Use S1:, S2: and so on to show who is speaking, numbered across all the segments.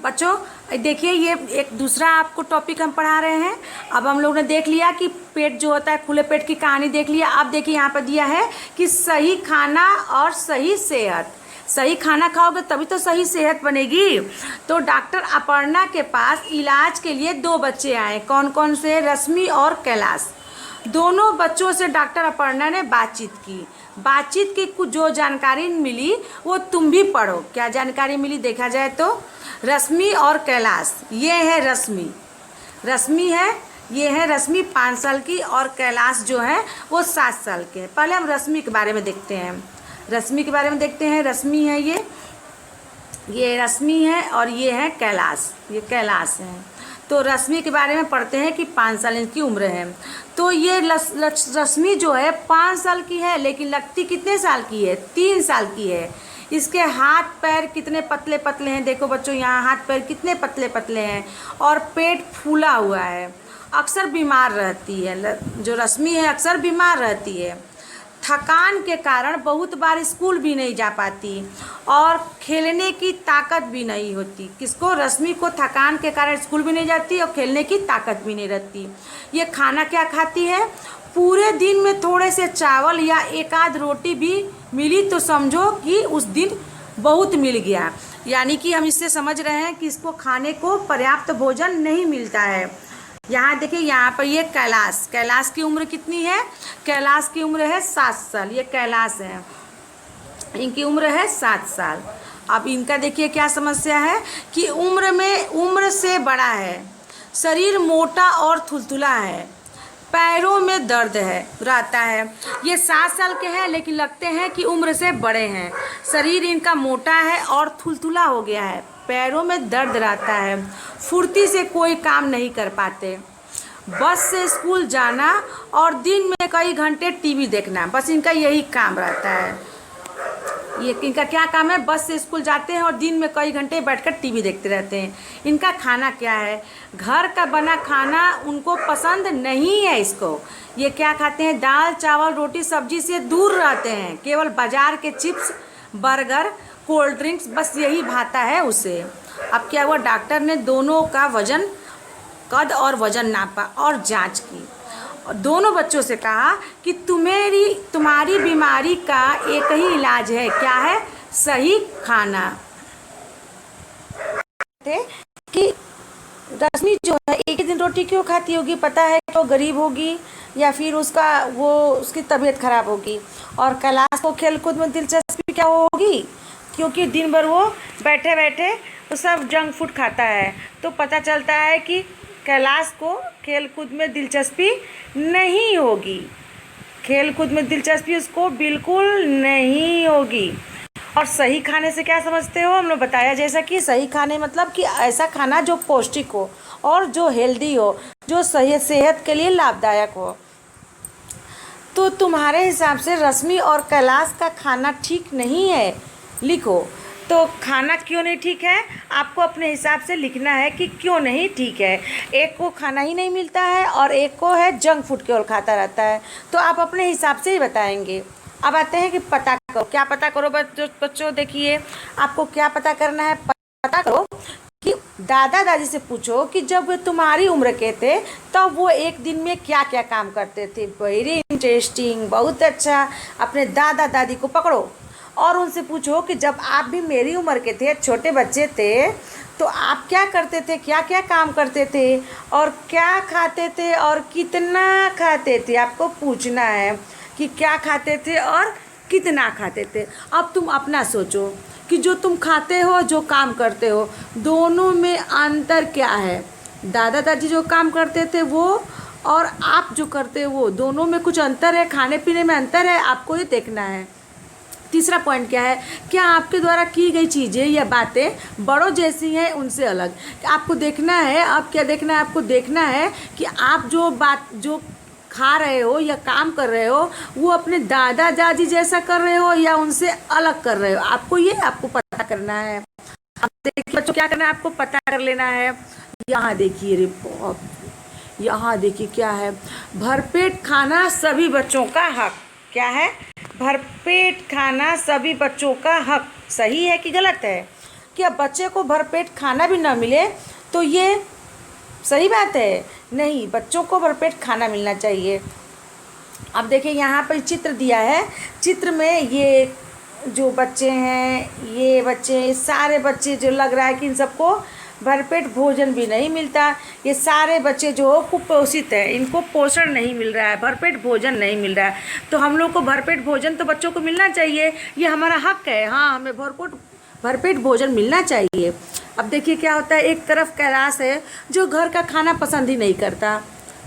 S1: बच्चों देखिए, ये एक दूसरा आपको टॉपिक हम पढ़ा रहे हैं। अब हम लोग ने देख लिया कि पेट जो होता है, खुले पेट की कहानी देख लिया। अब देखिए यहाँ पर दिया है कि सही खाना और सही सेहत। सही खाना खाओगे तभी तो सही सेहत बनेगी। तो डॉक्टर अपर्णा के पास इलाज के लिए 2 बच्चे आए। कौन कौन से? रश्मि और कैलाश। दोनों बच्चों से डॉक्टर अपर्णा ने बातचीत की कुछ जो जानकारी मिली वो तुम भी पढ़ो। क्या जानकारी मिली देखा जाए तो, रश्मि और कैलाश। ये है रश्मि है, ये है रश्मि 5 साल की, और कैलाश जो है वो 7 साल के हैं। पहले हम रश्मि के बारे में देखते हैं। रश्मि है, ये रश्मि है और ये है कैलाश, ये कैलाश है। तो रश्मि के बारे में पढ़ते हैं कि 5 साल इनकी उम्र है। तो ये रश्मि जो है 5 साल की है, लेकिन लगती कितने साल की है? 3 साल की है। इसके हाथ पैर कितने पतले पतले हैं, देखो बच्चों, यहाँ हाथ पैर कितने पतले पतले हैं, और पेट फूला हुआ है। अक्सर बीमार रहती है, जो रश्मि है अक्सर बीमार रहती है। थकान के कारण बहुत बार स्कूल भी नहीं जा पाती, और खेलने की ताकत भी नहीं होती। किसको? रश्मि को थकान के कारण स्कूल भी नहीं जाती और खेलने की ताकत भी नहीं रहती। ये खाना क्या खाती है? पूरे दिन में थोड़े से चावल या एक आध रोटी भी मिली तो समझो कि उस दिन बहुत मिल गया। यानी कि हम इससे समझ रहे हैं कि इसको खाने को पर्याप्त भोजन नहीं मिलता है। यहाँ देखिए, यहाँ पर ये कैलाश की उम्र कितनी है? कैलाश की उम्र है 7 साल। ये कैलाश है, इनकी उम्र है 7 साल। अब इनका देखिए क्या समस्या है कि उम्र से बड़ा है, शरीर मोटा और थुलथुला है, पैरों में दर्द रहता है। ये 7 साल के हैं लेकिन लगते हैं कि उम्र से बड़े हैं। शरीर इनका मोटा है और थुलथुला हो गया है, पैरों में दर्द रहता है, फुर्ती से कोई काम नहीं कर पाते। बस से स्कूल जाना और दिन में कई घंटे टीवी देखना, बस इनका यही काम रहता है। ये इनका क्या काम है? बस से स्कूल जाते हैं और दिन में कई घंटे बैठकर टीवी देखते रहते हैं। इनका खाना क्या है? घर का बना खाना उनको पसंद नहीं है। ये क्या खाते हैं? दाल चावल रोटी सब्जी से दूर रहते हैं, केवल बाजार के चिप्स बर्गर कोल्ड ड्रिंक्स बस यही भाता है उसे। अब क्या हुआ? डॉक्टर ने दोनों का कद और वजन नापा और जांच की, और दोनों बच्चों से कहा कि तुम्हारी बीमारी का एक ही इलाज है। क्या है? सही खाना। कि रश्मि जो है एक ही दिन रोटी क्यों खाती होगी? पता है कि वो गरीब होगी या फिर उसकी तबीयत खराब होगी। और कैलाश को खेलकूद में दिलचस्पी क्या होगी? क्योंकि दिन भर वो बैठे बैठे वो सब जंक फूड खाता है। तो पता चलता है कि कैलाश को खेलकूद में दिलचस्पी नहीं होगी, खेलकूद में दिलचस्पी उसको बिल्कुल नहीं होगी। और सही खाने से क्या समझते हो? हमने बताया जैसा कि सही खाने मतलब कि ऐसा खाना जो पौष्टिक हो और जो हेल्दी हो, जो सही सेहत के लिए लाभदायक हो। तो तुम्हारे हिसाब से रश्मि और कैलाश का खाना ठीक नहीं है, लिखो। तो खाना क्यों नहीं ठीक है? आपको अपने हिसाब से लिखना है कि क्यों नहीं ठीक है। एक को खाना ही नहीं मिलता है और एक को है जंक फूड केवल खाता रहता है। तो आप अपने हिसाब से ही बताएंगे। अब आते हैं कि पता करो। क्या पता करो बच्चों? देखिए, आपको क्या पता करना है? पता करो कि दादा दादी से पूछो कि जब वे तुम्हारी उम्र के थे तब वो एक दिन में क्या क्या काम करते थे। वेरी इंटरेस्टिंग, बहुत अच्छा। अपने दादा दादी को पकड़ो और उनसे पूछो कि जब आप भी मेरी उम्र के थे, छोटे बच्चे थे, तो आप क्या करते थे, क्या क्या काम करते थे, और क्या खाते थे और कितना खाते थे। आपको पूछना है कि क्या खाते थे और कितना खाते थे। अब तुम अपना सोचो कि जो तुम खाते हो, जो काम करते हो, दोनों में अंतर क्या है। दादा दादी जो काम करते थे वो और आप जो करते हो वो, दोनों में कुछ अंतर है, खाने पीने में अंतर है, आपको ये देखना है। तीसरा पॉइंट क्या है? क्या आपके द्वारा की गई चीज़ें या बातें बड़ों जैसी हैं उनसे अलग? आपको देखना है। अब क्या देखना है? आपको देखना है कि आप जो खा रहे हो या काम कर रहे हो वो अपने दादा दादी जैसा कर रहे हो या उनसे अलग कर रहे हो। आपको पता करना है। अब देखिए बच्चों, क्या करना है? आपको पता कर लेना है। यहाँ देखिए रिपोर्ट, यहाँ देखिए क्या है? भरपेट खाना सभी बच्चों का हक। क्या है? भरपेट खाना सभी बच्चों का हक। सही है कि गलत है? क्या बच्चे को भरपेट खाना भी ना मिले तो ये सही बात है? नहीं, बच्चों को भरपेट खाना मिलना चाहिए। अब देखिए यहाँ पर चित्र दिया है। चित्र में ये जो बच्चे हैं, ये बच्चे, सारे बच्चे जो लग रहा है कि इन सबको भरपेट भोजन भी नहीं मिलता। ये सारे बच्चे जो कुपोषित हैं, इनको पोषण नहीं मिल रहा है, भरपेट भोजन नहीं मिल रहा है। तो हम लोग को भरपेट भोजन तो बच्चों को मिलना चाहिए, ये हमारा हक है। हाँ, हमें भरपेट भोजन मिलना चाहिए। अब देखिए क्या होता है, एक तरफ कैलाश है जो घर का खाना पसंद ही नहीं करता।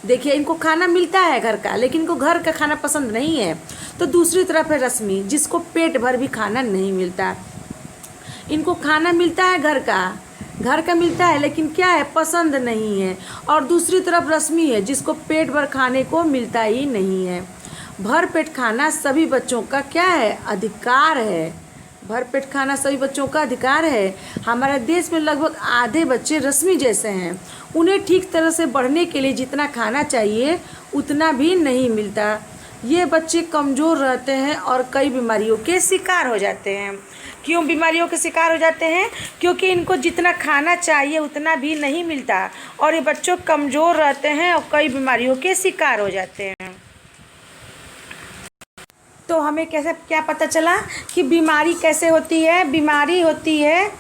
S1: देखिए इनको खाना मिलता है घर का, लेकिन इनको घर का खाना पसंद नहीं है। तो दूसरी तरफ है रश्मि, जिसको पेट भर भी खाना नहीं मिलता। इनको खाना मिलता है घर का मिलता है, लेकिन क्या है, पसंद नहीं है। और दूसरी तरफ रश्मि है, जिसको पेट भर खाने को मिलता ही नहीं है। भर पेट खाना सभी बच्चों का क्या है, अधिकार है। भर पेट खाना सभी बच्चों का अधिकार है। हमारे देश में लगभग आधे बच्चे रश्मि जैसे हैं। उन्हें ठीक तरह से बढ़ने के लिए जितना खाना चाहिए उतना भी नहीं मिलता। ये बच्चे कमज़ोर रहते हैं और कई बीमारियों के शिकार हो जाते हैं। क्यों बीमारियों के शिकार हो जाते हैं? क्योंकि इनको जितना खाना चाहिए उतना भी नहीं मिलता और ये बच्चों कमज़ोर रहते हैं और कई बीमारियों के शिकार हो जाते हैं। तो हमें कैसे क्या पता चला कि बीमारी कैसे होती है? बीमारी होती है,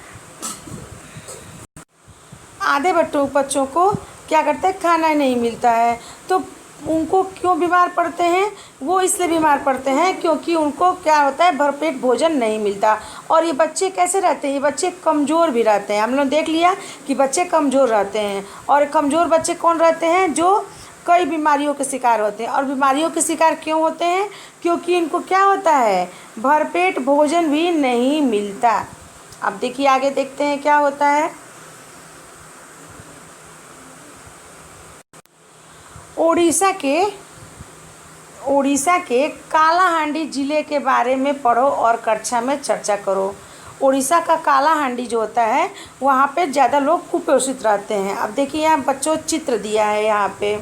S1: आधे बच्चों को क्या करते हैं, खाना नहीं मिलता है। तो उनको क्यों बीमार पड़ते हैं? वो इसलिए बीमार पड़ते हैं क्योंकि उनको क्या होता है, भरपेट भोजन नहीं मिलता। और ये बच्चे कैसे रहते हैं? ये बच्चे कमज़ोर भी रहते हैं। हम लोग देख लिया कि बच्चे कमज़ोर रहते हैं। और कमज़ोर बच्चे कौन रहते हैं? जो कई बीमारियों के शिकार होते हैं। और बीमारियों के शिकार क्यों होते हैं? क्योंकि इनको क्या होता है, भरपेट भोजन भी नहीं मिलता। अब देखिए आगे देखते हैं क्या होता है। उड़ीसा के कालाहांडी ज़िले के बारे में पढ़ो और कक्षा में चर्चा करो। उड़ीसा का कालाहांडी जो होता है, वहाँ पे ज़्यादा लोग कुपोषित रहते हैं। अब देखिए यहाँ बच्चों चित्र दिया है। यहाँ पे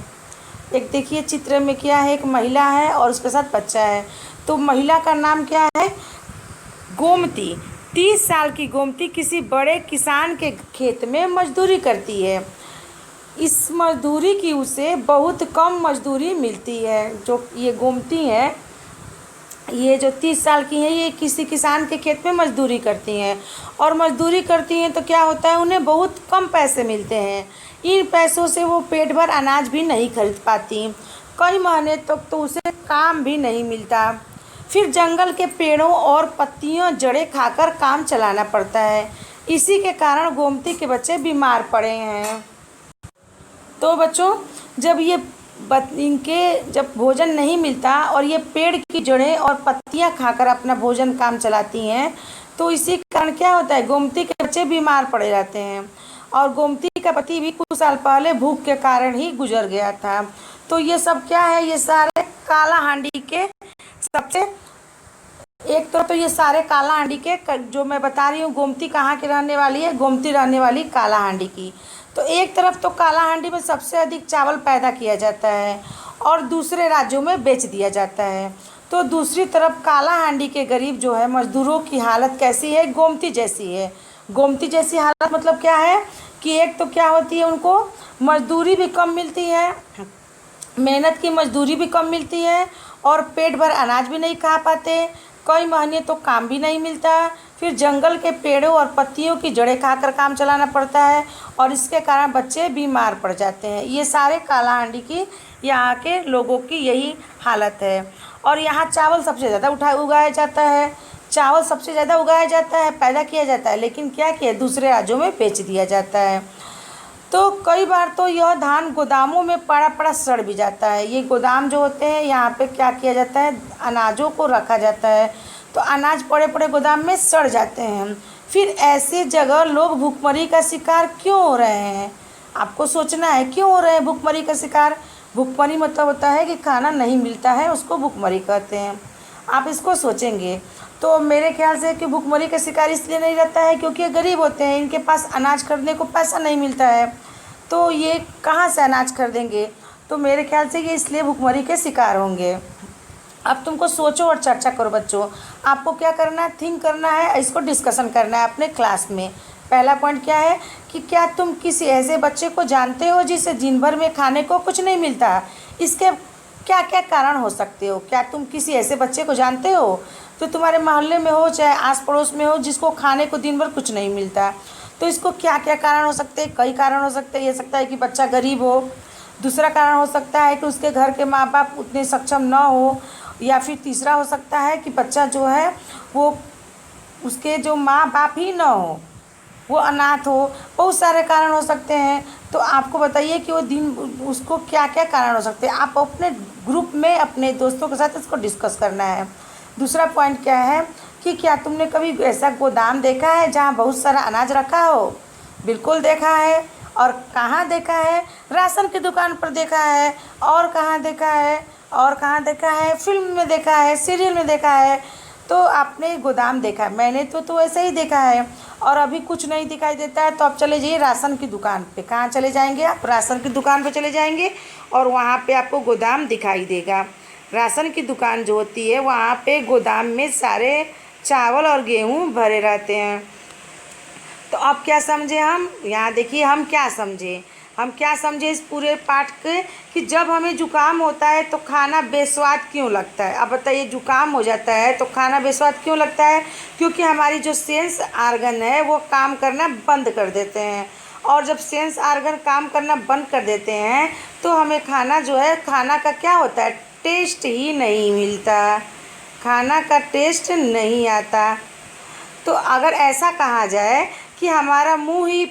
S1: एक देखिए चित्र में क्या है, एक महिला है और उसके साथ बच्चा है। तो महिला का नाम क्या है, गोमती। 30 साल की गोमती किसी बड़े किसान के खेत में मजदूरी करती है। इस मजदूरी की उसे बहुत कम मजदूरी मिलती है। जो ये गोमती है, ये जो 30 साल की हैं, ये किसी किसान के खेत में मजदूरी करती हैं। और मजदूरी करती हैं तो क्या होता है, उन्हें बहुत कम पैसे मिलते हैं। इन पैसों से वो पेट भर अनाज भी नहीं खरीद पाती। कई महीने तक तो उसे काम भी नहीं मिलता। फिर जंगल के पेड़ों और पत्तियों जड़ें खाकर काम चलाना पड़ता है। इसी के कारण गोमती के बच्चे बीमार पड़े हैं। तो बच्चों, जब जब भोजन नहीं मिलता और ये पेड़ की जड़ें और पत्तियां खाकर अपना भोजन काम चलाती हैं, तो इसी कारण क्या होता है, गोमती के बच्चे बीमार पड़े रहते हैं। और गोमती का पति भी कुछ साल पहले भूख के कारण ही गुजर गया था। तो ये सब क्या है, ये सारे कालाहांडी के सबसे एक तो ये सारे कालाहांडी के जो मैं बता रही हूँ, गोमती कहाँ की रहने वाली है, गोमती रहने वाली कालाहांडी की। तो एक तरफ तो कालाहांडी में सबसे अधिक चावल पैदा किया जाता है और दूसरे राज्यों में बेच दिया जाता है। तो दूसरी तरफ कालाहांडी के गरीब जो है मजदूरों की हालत कैसी है, गोमती जैसी है। गोमती जैसी हालत मतलब क्या है कि एक तो क्या होती है, उनको मजदूरी भी कम मिलती है, मेहनत की मजदूरी भी कम मिलती है और पेट भर अनाज भी नहीं खा पाते। कई महीने तो काम भी नहीं मिलता। फिर जंगल के पेड़ों और पत्तियों की जड़ें खाकर काम चलाना पड़ता है और इसके कारण बच्चे बीमार पड़ जाते हैं। ये सारे कालाहांडी की यहाँ के लोगों की यही हालत है। और यहाँ चावल सबसे ज़्यादा उगाया जाता है। चावल सबसे ज़्यादा उगाया जाता है, पैदा किया जाता है, लेकिन क्या किया, दूसरे राज्यों में बेच दिया जाता है। तो कई बार तो यह धान गोदामों में पड़ा पड़ा सड़ भी जाता है। ये गोदाम जो होते हैं, यहाँ पे क्या किया जाता है, अनाजों को रखा जाता है, तो अनाज पड़े पड़े गोदाम में सड़ जाते हैं। फिर ऐसी जगह लोग भूखमरी का शिकार क्यों हो रहे हैं? आपको सोचना है क्यों हो रहे हैं भूखमरी का शिकार। भूखमरी मतलब होता है कि खाना नहीं मिलता है, उसको भूखमरी कहते हैं। आप इसको सोचेंगे तो मेरे ख्याल से कि भूखमरी का शिकार इसलिए नहीं रहता है क्योंकि ये गरीब होते हैं, इनके पास अनाज खरीदने को पैसा नहीं मिलता है, तो ये कहाँ से अनाज खरीदेंगे। तो मेरे ख्याल से ये इसलिए भूखमरी के शिकार होंगे। अब तुमको सोचो और चर्चा करो बच्चों। आपको क्या करना है, थिंक करना है, इसको डिस्कशन करना है अपने क्लास में। पहला पॉइंट क्या है कि क्या तुम किसी ऐसे बच्चे को जानते हो जिसे दिन भर में खाने को कुछ नहीं मिलता? इसके क्या क्या कारण हो सकते हो? क्या तुम किसी ऐसे बच्चे को जानते हो जो तुम्हारे मोहल्ले में हो, चाहे आस पड़ोस में हो, जिसको खाने को दिन भर कुछ नहीं मिलता? तो इसको क्या क्या कारण हो सकते हैं? कई कारण हो सकते हैं। ये सकता है कि बच्चा गरीब हो। दूसरा कारण हो सकता है कि उसके घर के माँ बाप उतने सक्षम ना हो। या फिर तीसरा हो सकता है कि बच्चा जो है वो, उसके जो माँ बाप ही ना हो, वो अनाथ हो। बहुत सारे कारण हो सकते हैं। तो आपको बताइए कि वो दिन, उसको क्या क्या कारण हो सकते हैं। आप अपने ग्रुप में अपने दोस्तों के साथ इसको डिस्कस करना है। दूसरा पॉइंट क्या है कि क्या तुमने कभी ऐसा गोदाम देखा है जहाँ बहुत सारा अनाज रखा हो? बिल्कुल देखा है। और कहाँ देखा है? राशन की दुकान पर देखा है। और कहाँ देखा है? और कहाँ देखा है? फिल्म में देखा है, सीरियल में देखा है। तो आपने गोदाम देखा है, मैंने तो ऐसे ही देखा है। और अभी कुछ नहीं दिखाई देता है तो आप चले जाइए राशन की दुकान पे। कहाँ चले जाएंगे आप? राशन की दुकान पे चले जाएंगे और वहाँ पे आपको गोदाम दिखाई देगा। राशन की दुकान जो होती है वहाँ पे गोदाम में सारे चावल और गेहूँ भरे रहते हैं। तो अब क्या समझे हम? यहाँ देखिए हम क्या समझे इस पूरे पाठ के, कि जब हमें जुकाम होता है तो खाना बेस्वाद क्यों लगता है। अब बताइए, जुकाम हो जाता है तो खाना बेस्वाद क्यों लगता है? क्योंकि हमारी जो सेंस आर्गन है वो काम करना बंद कर देते हैं। और जब सेंस आर्गन काम करना बंद कर देते हैं तो हमें खाना जो है, खाना का क्या होता है, टेस्ट ही नहीं मिलता, खाना का टेस्ट नहीं आता। तो अगर ऐसा कहा जाए कि हमारा मुंह ही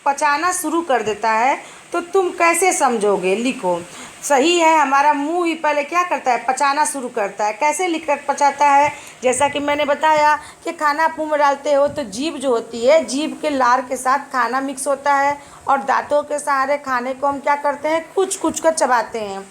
S1: पचाना शुरू कर देता है तो तुम कैसे समझोगे? लिखो। सही है, हमारा मुंह ही पहले क्या करता है, पचाना शुरू करता है। कैसे लिखकर पचाता है? जैसा कि मैंने बताया कि खाना आप मुंह में डालते हो तो जीभ जो होती है, जीभ के लार के साथ खाना मिक्स होता है और दांतों के सहारे खाने को हम क्या करते हैं, कुछ कुछ कर चबाते हैं।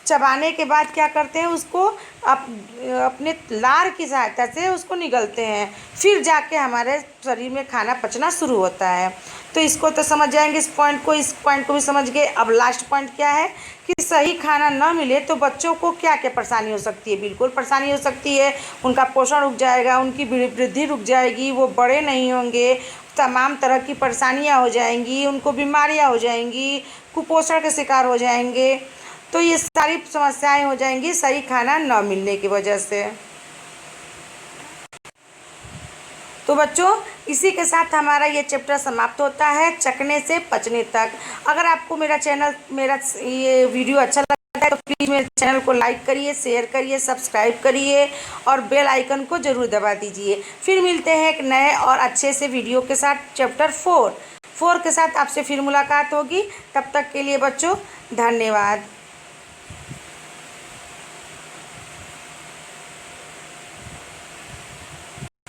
S1: चबाने के बाद क्या करते हैं, उसको अपने लार की सहायता से उसको निगलते हैं। फिर जाके हमारे शरीर में खाना पचना शुरू होता है। तो इसको तो समझ जाएंगे, इस पॉइंट को भी समझ गए। अब लास्ट पॉइंट क्या है कि सही खाना न मिले तो बच्चों को क्या क्या परेशानी हो सकती है? बिल्कुल परेशानी हो सकती है। उनका पोषण रुक जाएगा, उनकी वृद्धि रुक जाएगी, वो बड़े नहीं होंगे, तमाम तरह की परेशानियाँ हो जाएंगी, उनको बीमारियाँ हो जाएंगी, कुपोषण के शिकार हो जाएंगे। तो ये सारी समस्याएं हो जाएंगी सही खाना न मिलने की वजह से। तो बच्चों, इसी के साथ हमारा ये चैप्टर समाप्त होता है, चखने से पचने तक। अगर आपको मेरा ये वीडियो अच्छा लगता है तो प्लीज़ मेरे चैनल को लाइक करिए, शेयर करिए, सब्सक्राइब करिए और बेल आइकन को ज़रूर दबा दीजिए। फिर मिलते हैं एक नए और अच्छे से वीडियो के साथ। चैप्टर 4 के साथ आपसे फिर मुलाकात होगी। तब तक के लिए बच्चों धन्यवाद।